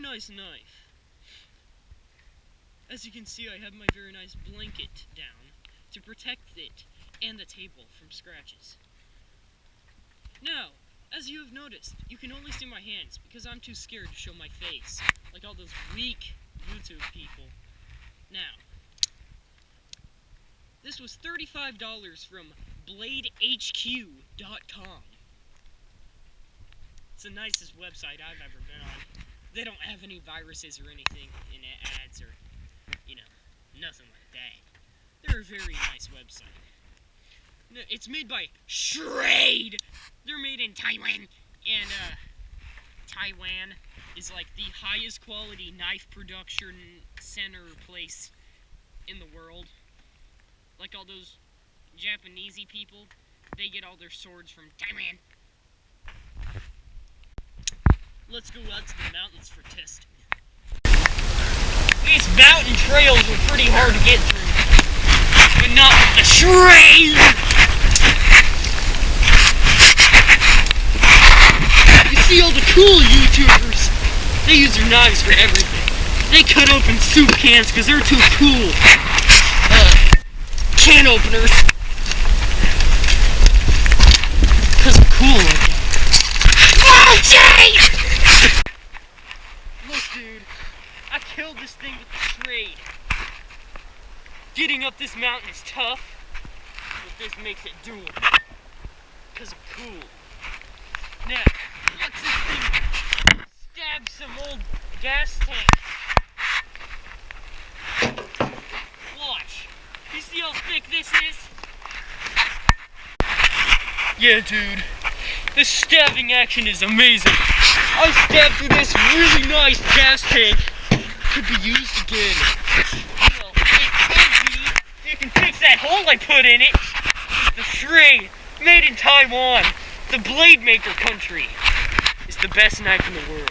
nice knife. As you can see, I have my very nice blanket down to protect it and the table from scratches. Now, as you have noticed, you can only see my hands because I'm too scared to show my face, like all those weak YouTube people. Now, this was $35 from BladeHQ.com. It's the nicest website I've ever been on. They don't have any viruses or anything in ads or, nothing like that. They're a very nice website. It's made by Schrade. They're made in Taiwan, and Taiwan is like the highest quality knife production center place in the world. Like all those Japanesey people, they get all their swords from Taiwan. Let's go out to the mountains for testing. These mountain trails are pretty hard to get through, but not with the Schrade! You see all the cool YouTubers, they use their knives for everything. They cut open soup cans because they're too cool. Can openers. Because I'm cool like that. Oh, Jay! Look, dude. I killed this thing with the Schrade. Getting up this mountain is tough, but this makes it doable. Because I'm cool. Now, watch this thing stab some old gas tank. Watch. You see how thick this is? Yeah, dude. This stabbing action is amazing. I stabbed through this really nice gas tank. Could be used again. Well, it could be. You can fix that hole I put in it. It's the Schrade, made in Taiwan. The blade maker country. It's the best knife in the world.